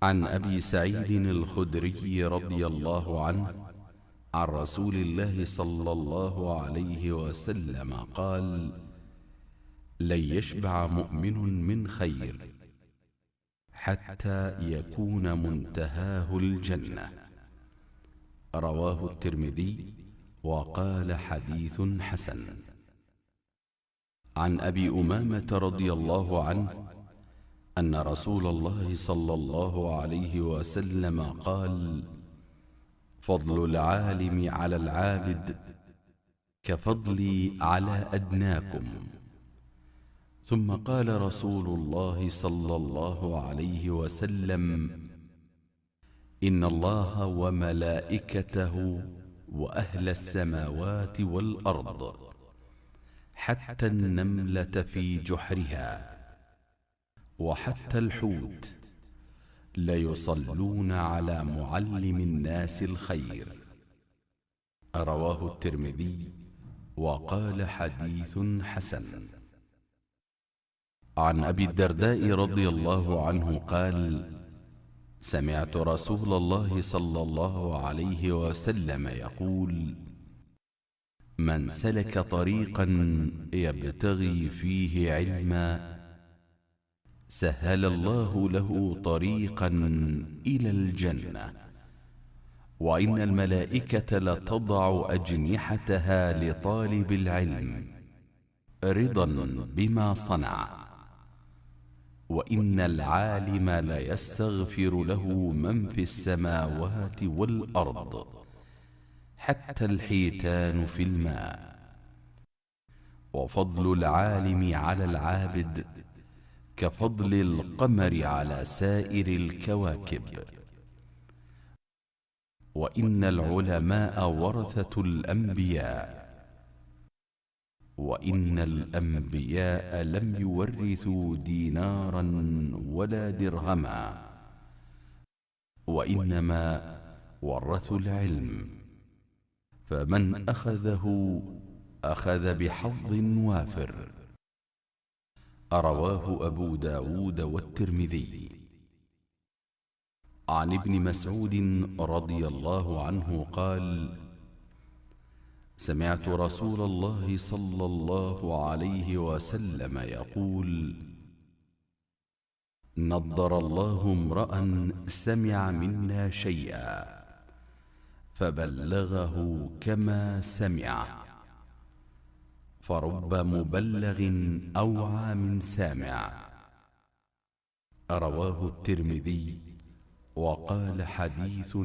عن أبي سعيد الخدري رضي الله عنه عن رسول الله صلى الله عليه وسلم قال: لن يشبع مؤمن من خير حتى يكون منتهاه الجنة. رواه الترمذي وقال: حديث حسن. عن أبي أمامة رضي الله عنه أن رسول الله صلى الله عليه وسلم قال: فضل العالم على العابد كفضلي على أدناكم. ثم قال رسول الله صلى الله عليه وسلم: إن الله وملائكته وأهل السماوات والأرض حتى النملة في جحرها وحتى الحوت ليصلون على معلم الناس الخير. رواه الترمذي وقال: حديث حسن. عن أبي الدرداء رضي الله عنه قال: سمعت رسول الله صلى الله عليه وسلم يقول: من سلك طريقا يبتغي فيه علما سهل الله له طريقا إلى الجنة، وإن الملائكة لتضع أجنحتها لطالب العلم رضا بما صنع، وإن العالم ليستغفر له من في السماوات والأرض حتى الحيتان في الماء. وفضل العالم على العابد كفضل القمر على سائر الكواكب، وإن العلماء ورثة الأنبياء، وإن الأنبياء لم يورثوا دينارا ولا درهما، وإنما ورثوا العلم، فمن أخذه أخذ بحظ وافر. رواه أبو داود والترمذي. عن ابن مسعود رضي الله عنه قال: سمعت رسول الله صلى الله عليه وسلم يقول: نضر الله امرأ سمع منا شيئا فبلغه كما سمع، فرب مبلغ أوعى من سامع. رواه الترمذي وقال: حديث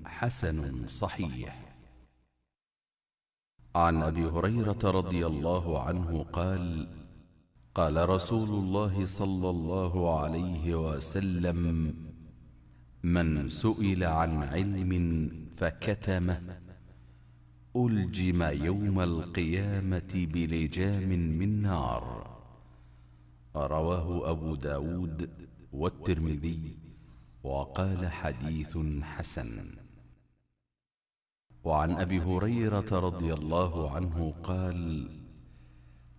حسن صحيح. عن أبي هريرة رضي الله عنه قال: قال رسول الله صلى الله عليه وسلم: من سئل عن علم فكتمه ألجم يوم القيامة بلجام من نار. رواه أبو داود والترمذي وقال: حديث حسن. وعن أبي هريرة رضي الله عنه قال: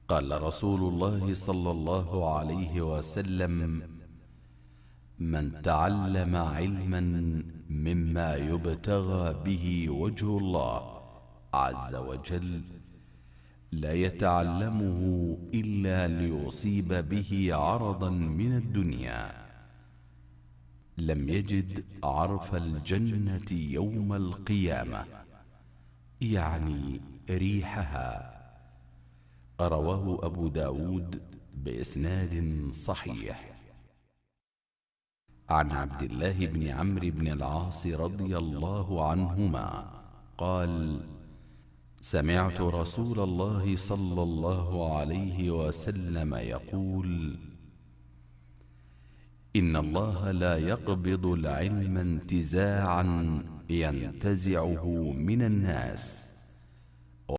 قال رسول الله صلى الله عليه وسلم: من تعلم علما مما يبتغى به وجه الله عز وجل لا يتعلمه إلا ليصيب به عرضا من الدنيا لم يجد عرف الجنة يوم القيامة، يعني ريحها. رواه أبو داود بإسناد صحيح. عن عبد الله بن عمرو بن العاص رضي الله عنهما قال: سمعت رسول الله صلى الله عليه وسلم يقول: إن الله لا يقبض العلم انتزاعا ينتزعه من الناس،